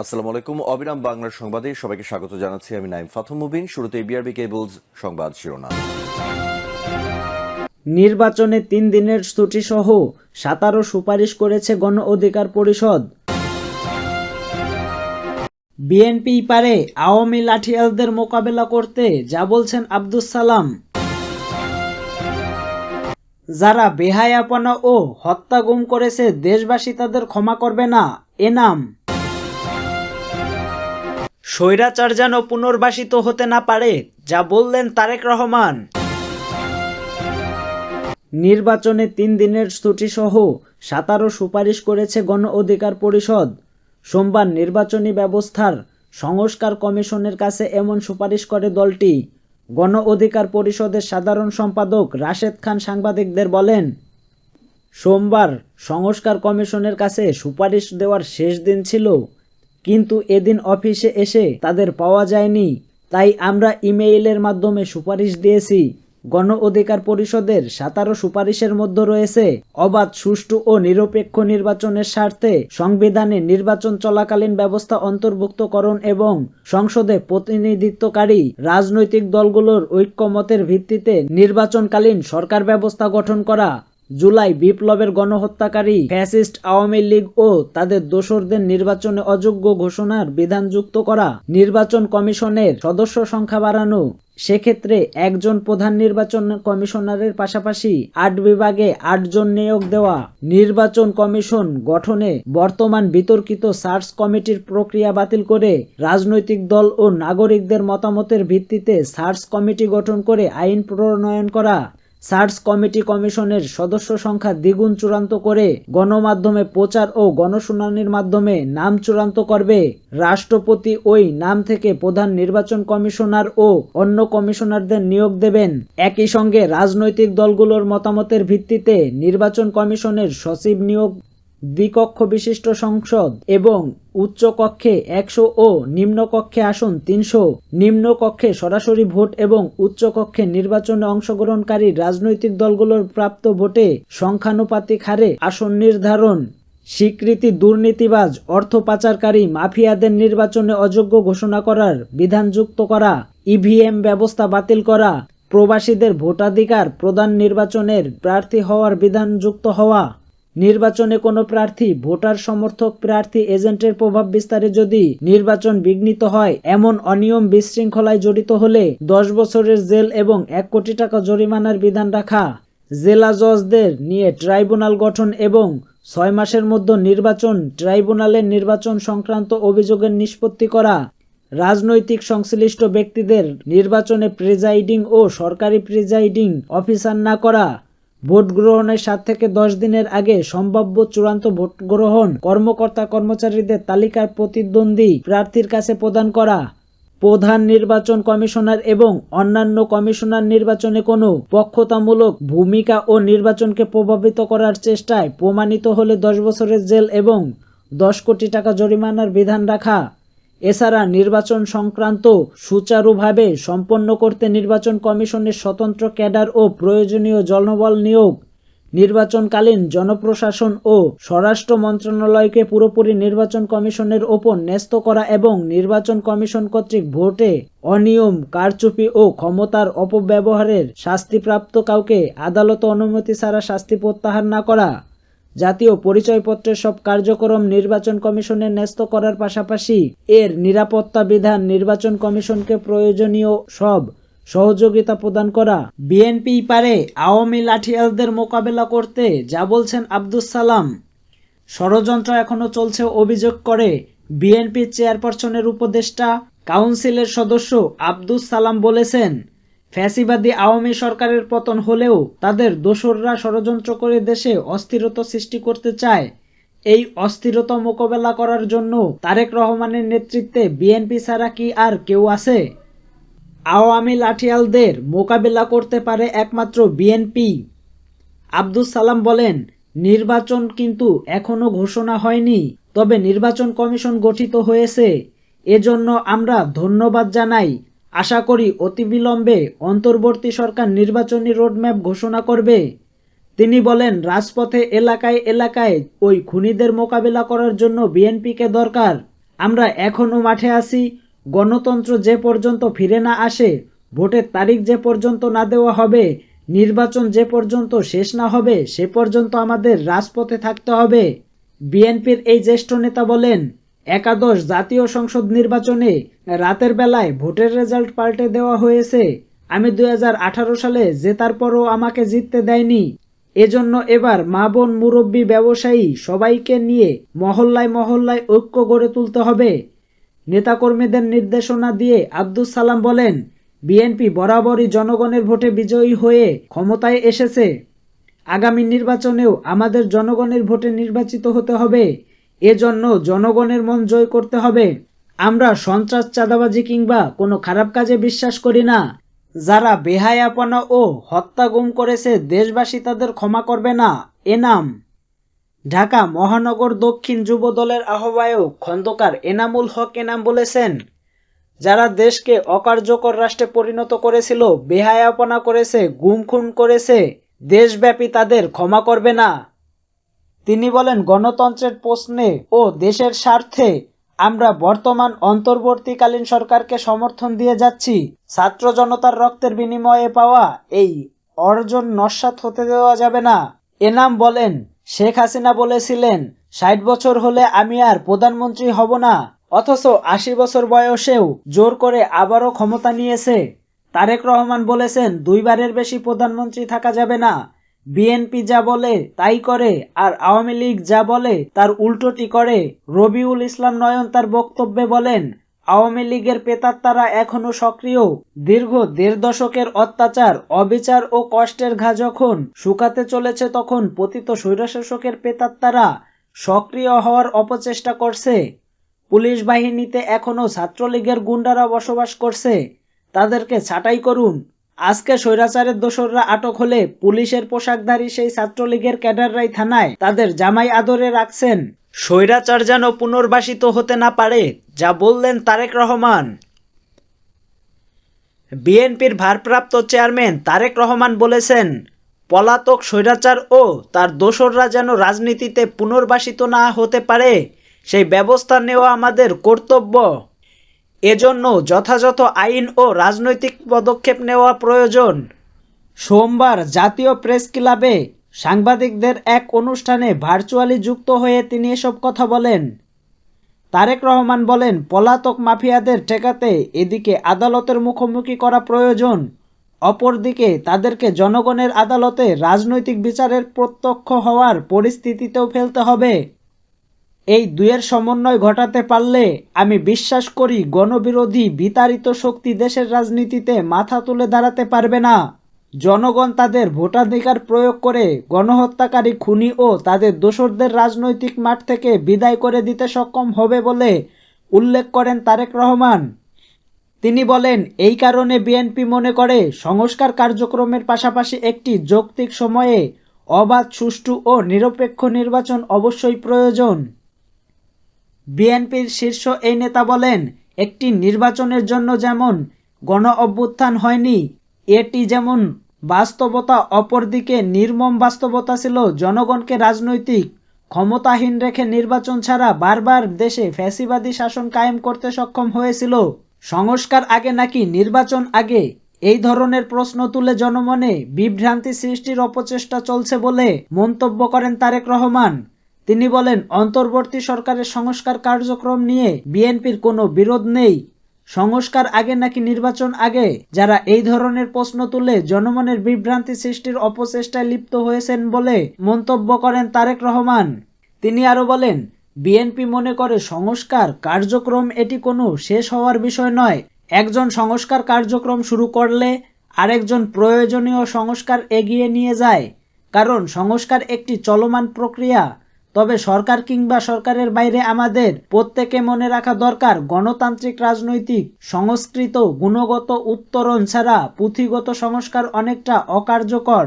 আসসালামু আলাইকুম। অবিরাম বাংলার সংবাদে সবাইকে স্বাগত জানাচ্ছি। আমি নাইম ফাথম মুবিন। শুরুতে বিআরবি কেবলস সংবাদ শিরোনাম। নির্বাচনে ৩ দিনের ছুটিসহ ১৭ সুপারিশ করেছে গণ অধিকার পরিষদ। বিএনপি পারে আওয়ামী লাঠিয়ালদের মোকাবেলা করতে, যা বলছেন আব্দুস সালাম। যারা বেহায়াপনা ও হত্যা গুম করেছে, দেশবাসী তাদের ক্ষমা করবে না, এনাম। স্বৈরাচার যেন পুনর্বাসিত হতে না পারে, যা বললেন তারেক রহমান। নির্বাচনে ৩ দিনের ছুটিসহ ১৭ সুপারিশ করেছে গণ অধিকার পরিষদ। সোমবার নির্বাচনী ব্যবস্থার সংস্কার কমিশনের কাছে এমন সুপারিশ করে দলটি। গণ অধিকার পরিষদের সাধারণ সম্পাদক রাশেদ খান সাংবাদিকদের বলেন, সোমবার সংস্কার কমিশনের কাছে সুপারিশ দেওয়ার শেষ দিন ছিল, কিন্তু এদিন অফিসে এসে তাদের পাওয়া যায়নি, তাই আমরা ইমেইলের মাধ্যমে সুপারিশ দিয়েছি। গণ অধিকার পরিষদের ১৭ সুপারিশের মধ্যে রয়েছে অবাধ, সুষ্ঠু ও নিরপেক্ষ নির্বাচনের স্বার্থে সংবিধানে নির্বাচন চলাকালীন ব্যবস্থা অন্তর্ভুক্তকরণ এবং সংসদে প্রতিনিধিত্বকারী রাজনৈতিক দলগুলোর ঐক্যমতের ভিত্তিতে নির্বাচনকালীন সরকার ব্যবস্থা গঠন করা, জুলাই বিপ্লবের গণহত্যাকারী ফ্যাসিস্ট আওয়ামী লীগ ও তাদের দোসরদের নির্বাচনে অযোগ্য ঘোষণার বিধান যুক্ত করা, নির্বাচন কমিশনের সদস্য সংখ্যা বাড়ানো, সেক্ষেত্রে একজন প্রধান নির্বাচন কমিশনারের পাশাপাশি ৮ বিভাগে ৮ জন নিয়োগ দেওয়া, নির্বাচন কমিশন গঠনে বর্তমান বিতর্কিত সার্চ কমিটির প্রক্রিয়া বাতিল করে রাজনৈতিক দল ও নাগরিকদের মতামতের ভিত্তিতে সার্চ কমিটি গঠন করে আইন প্রণয়ন করা, সার্চ কমিটি কমিশনের সদস্য সংখ্যা দ্বিগুণ চূড়ান্ত করে গণমাধ্যমে প্রচার ও গণশুনানির মাধ্যমে নাম চূড়ান্ত করবে। রাষ্ট্রপতি ওই নাম থেকে প্রধান নির্বাচন কমিশনার ও অন্য কমিশনারদের নিয়োগ দেবেন। একই সঙ্গে রাজনৈতিক দলগুলোর মতামতের ভিত্তিতে নির্বাচন কমিশনের সচিব নিয়োগ, দ্বিকক্ষ বিশিষ্ট সংসদ এবং উচ্চ কক্ষে ১০০ ও নিম্ন কক্ষে আসন ৩০০, নিম্ন কক্ষে সরাসরি ভোট এবং উচ্চ কক্ষে নির্বাচনে অংশগ্রহণকারী রাজনৈতিক দলগুলোর প্রাপ্ত ভোটে সংখ্যানুপাতিক হারে আসন নির্ধারণ, স্বীকৃতি, দুর্নীতিবাজ, অর্থ পাচারকারী মাফিয়াদের নির্বাচনে অযোগ্য ঘোষণা করার বিধান যুক্ত করা, ইভিএম ব্যবস্থা বাতিল করা, প্রবাসীদের ভোটাধিকার প্রদান, নির্বাচনের প্রার্থী হওয়ার বিধান যুক্ত হওয়া, নির্বাচনে কোনো প্রার্থী, ভোটার, সমর্থক, প্রার্থী এজেন্টের প্রভাব বিস্তারে যদি নির্বাচন বিঘ্নিত হয়, এমন অনিয়ম বিশৃঙ্খলায় জড়িত হলে ১০ বছরের জেল এবং ১ কোটি টাকা জরিমানার বিধান রাখা, জেলা জজদের নিয়ে ট্রাইব্যুনাল গঠন এবং ৬ মাসের মধ্যে নির্বাচন ট্রাইব্যুনালের নির্বাচন সংক্রান্ত অভিযোগের নিষ্পত্তি করা, রাজনৈতিক সংশ্লিষ্ট ব্যক্তিদের নির্বাচনে প্রিজাইডিং ও সরকারি প্রিজাইডিং অফিসার না করা, ভোট গ্রহণের ৭ থেকে ১০ দিনের আগে সম্ভাব্য চূড়ান্ত ভোট গ্রহণ কর্মকর্তা কর্মচারীদের তালিকার প্রতিদ্বন্দ্বী প্রার্থীর কাছে প্রদান করা, প্রধান নির্বাচন কমিশনার এবং অন্যান্য কমিশনার নির্বাচনে কোনো পক্ষতামূলক ভূমিকা ও নির্বাচনকে প্রভাবিত করার চেষ্টায় প্রমাণিত হলে ১০ বছরের জেল এবং ১০ কোটি টাকা জরিমানার বিধান রাখা। এছাড়া নির্বাচন সংক্রান্ত সুচারুভাবে সম্পন্ন করতে নির্বাচন কমিশনের স্বতন্ত্র ক্যাডার ও প্রয়োজনীয় জনবল নিয়োগ, নির্বাচনকালীন জনপ্রশাসন ও স্বরাষ্ট্র মন্ত্রণালয়কে পুরোপুরি নির্বাচন কমিশনের ওপর ন্যস্ত করা এবং নির্বাচন কমিশন কর্তৃক ভোটে অনিয়ম, কারচুপি ও ক্ষমতার অপব্যবহারের শাস্তিপ্রাপ্ত কাউকে আদালত অনুমতি ছাড়া শাস্তি প্রত্যাহার না করা, জাতীয় পরিচয়পত্রের সব কার্যক্রম নির্বাচন কমিশনের ন্যস্ত করার পাশাপাশি এর নিরাপত্তা বিধান নির্বাচন কমিশনকে প্রয়োজনীয় সব সহযোগিতা প্রদান করা। বিএনপি পারে আওয়ামী লাঠিয়ালদের মোকাবেলা করতে, যা বলছেন আব্দুস সালাম। ষড়যন্ত্র এখনো চলছে অভিযোগ করে বিএনপি চেয়ারপারসনের উপদেষ্টা কাউন্সিলের সদস্য আব্দুস সালাম বলেছেন, ফ্যাসিবাদী আওয়ামী সরকারের পতন হলেও তাদের দোসররা ষড়যন্ত্র করে দেশে অস্থিরতা সৃষ্টি করতে চায়। এই অস্থিরতা মোকাবেলা করার জন্য তারেক রহমানের নেতৃত্বে বিএনপি ছাড়া কি আর কেউ আছে? আওয়ামী লাঠিয়ালদের মোকাবেলা করতে পারে একমাত্র বিএনপি। আব্দুস সালাম বলেন, নির্বাচন কিন্তু এখনো ঘোষণা হয়নি, তবে নির্বাচন কমিশন গঠিত হয়েছে। এজন্য আমরা ধন্যবাদ জানাই। আশা করি অতিবিলম্বে অন্তর্বর্তী সরকার নির্বাচনী রোডম্যাপ ঘোষণা করবে। তিনি বলেন, রাজপথে এলাকায় এলাকায় ওই খুনিদের মোকাবিলা করার জন্য বিএনপিকে দরকার। আমরা এখনো মাঠে আছি। গণতন্ত্র যে পর্যন্ত ফিরে না আসে, ভোটের তারিখ যে পর্যন্ত না দেওয়া হবে, নির্বাচন যে পর্যন্ত শেষ না হবে, সে পর্যন্ত আমাদের রাজপথে থাকতে হবে। বিএনপির এই জ্যেষ্ঠ নেতা বলেন, একাদশ জাতীয় সংসদ নির্বাচনে রাতের বেলায় ভোটের রেজাল্ট পাল্টে দেওয়া হয়েছে। আমি 2018 সালে জেতার পরও আমাকে জিততে দেয়নি। এজন্য এবার মা বোন মুরব্বী ব্যবসায়ী সবাইকে নিয়ে মহল্লায় মহল্লায় ঐক্য গড়ে তুলতে হবে। নেতাকর্মীদের নির্দেশনা দিয়ে আব্দুস সালাম বলেন, বিএনপি বরাবরই জনগণের ভোটে বিজয়ী হয়ে ক্ষমতায় এসেছে। আগামী নির্বাচনেও আমাদের জনগণের ভোটে নির্বাচিত হতে হবে। এজন্য জনগণের মন জয় করতে হবে। আমরা সন্ত্রাস, চাঁদাবাজি কিংবা কোনো খারাপ কাজে বিশ্বাস করি না। যারা বেহায়াপনা ও হত্যা গুম করেছে, দেশবাসী তাদের ক্ষমা করবে না। এনাম। ঢাকা মহানগর দক্ষিণ যুব দলের আহ্বায়ক খন্দকার এনামুল হক এনাম বলেছেন, যারা দেশকে অকার্যকর রাষ্ট্রে পরিণত করেছিল, বেহায়াপনা করেছে, গুম খুন করেছে, দেশব্যাপী তাদের ক্ষমা করবে না। তিনি বলেন, গণতন্ত্রের প্রশ্নে ও দেশের স্বার্থে আমরা বর্তমান অন্তর্বর্তীকালীন সরকারকে সমর্থন দিয়ে যাচ্ছি। ছাত্র জনতার রক্তের বিনিময়ে পাওয়া এই অর্জন নস্যাৎ হতে দেওয়া যাবে না। এনাম বলেন, শেখ হাসিনা বলেছিলেন 60 বছর হলে আমি আর প্রধানমন্ত্রী হব না, অথচ 80 বছর বয়সেও জোর করে আবারও ক্ষমতা নিয়েছে। তারেক রহমান বলেছেন 2 বারের বেশি প্রধানমন্ত্রী থাকা যাবে না। বিএনপি যা বলে তাই করে, আর আওয়ামী লীগ যা বলে তার উল্টোটি করে। রবিউল ইসলাম নয়ন তার বক্তব্যে বলেন, আওয়ামী লীগের প্রেতাত্মারা এখনো সক্রিয়। দীর্ঘ 1.5 দশকের অত্যাচার, অবিচার ও কষ্টের ঘা যখন শুকাতে চলেছে, তখন পতিত স্বৈরশাসকের প্রেতাত্মারা সক্রিয় হওয়ার অপচেষ্টা করছে। পুলিশ বাহিনীতে এখনো ছাত্রলীগের গুন্ডারা বসবাস করছে, তাদেরকে ছাঁটাই করুন। আজকে স্বৈরাচারের দোসররা আটক হলে পুলিশের পোশাকধারী সেই ছাত্রলীগের ক্যাডাররাই থানায় তাদের জামাই আদরে রাখছেন। স্বৈরাচার যেন পুনর্বাসিত হতে না পারে, যা বললেন তারেক রহমান। বিএনপির ভারপ্রাপ্ত চেয়ারম্যান তারেক রহমান বলেছেন, পলাতক স্বৈরাচার ও তার দোসররা যেন রাজনীতিতে পুনর্বাসিত না হতে পারে, সেই ব্যবস্থা নেওয়া আমাদের কর্তব্য। এজন্য যথাযথ আইন ও রাজনৈতিক পদক্ষেপ নেওয়া প্রয়োজন। সোমবার জাতীয় প্রেস ক্লাবে সাংবাদিকদের এক অনুষ্ঠানে ভার্চুয়ালি যুক্ত হয়ে তিনি এসব কথা বলেন। তারেক রহমান বলেন, পলাতক মাফিয়াদের ঠেকাতে এদিকে আদালতের মুখোমুখি করা প্রয়োজন, অপরদিকে তাদেরকে জনগণের আদালতে রাজনৈতিক বিচারের প্রত্যক্ষ হওয়ার পরিস্থিতিতেও ফেলতে হবে। এই দুয়ের সমন্বয় ঘটাতে পারলে আমি বিশ্বাস করি গণবিরোধী বিতাড়িত শক্তি দেশের রাজনীতিতে মাথা তুলে দাঁড়াতে পারবে না। জনগণ তাদের ভোটাধিকার প্রয়োগ করে গণহত্যাকারী, খুনি ও তাদের দোসরদের রাজনৈতিক মাঠ থেকে বিদায় করে দিতে সক্ষম হবে বলে উল্লেখ করেন তারেক রহমান। তিনি বলেন, এই কারণে বিএনপি মনে করে সংস্কার কার্যক্রমের পাশাপাশি একটি যৌক্তিক সময়ে অবাধ, সুষ্ঠু ও নিরপেক্ষ নির্বাচন অবশ্যই প্রয়োজন। বিএনপির শীর্ষ এই নেতা বলেন, একটি নির্বাচনের জন্য যেমন গণ অভ্যুত্থান হয়নি, এটি যেমন বাস্তবতা, অপরদিকে নির্মম বাস্তবতা ছিল জনগণকে রাজনৈতিক ক্ষমতাহীন রেখে নির্বাচন ছাড়া বারবার দেশে ফ্যাসিবাদী শাসন কায়েম করতে সক্ষম হয়েছিল। সংস্কার আগে নাকি নির্বাচন আগে, এই ধরনের প্রশ্ন তুলে জনমনে বিভ্রান্তি সৃষ্টির অপচেষ্টা চলছে বলে মন্তব্য করেন তারেক রহমান। তিনি বলেন, অন্তর্বর্তী সরকারের সংস্কার কার্যক্রম নিয়ে বিএনপির কোনো বিরোধ নেই। সংস্কার আগে নাকি নির্বাচন আগে, যারা এই ধরনের প্রশ্ন তুলে জনমনের বিভ্রান্তি সৃষ্টির অপচেষ্টায় লিপ্ত হয়েছেন বলে মন্তব্য করেন তারেক রহমান। তিনি আরো বলেন, বিএনপি মনে করে সংস্কার কার্যক্রম এটি কোনো শেষ হওয়ার বিষয় নয়। একজন সংস্কার কার্যক্রম শুরু করলে আরেকজন প্রয়োজনীয় সংস্কার এগিয়ে নিয়ে যায়, কারণ সংস্কার একটি চলমান প্রক্রিয়া। তবে সরকার কিংবা সরকারের বাইরে আমাদের প্রত্যেকে মনে রাখা দরকার, গণতান্ত্রিক রাজনৈতিক সংস্কৃত গুণগত উত্তরণ ছাড়া পুঁথিগত সংস্কার অনেকটা অকার্যকর।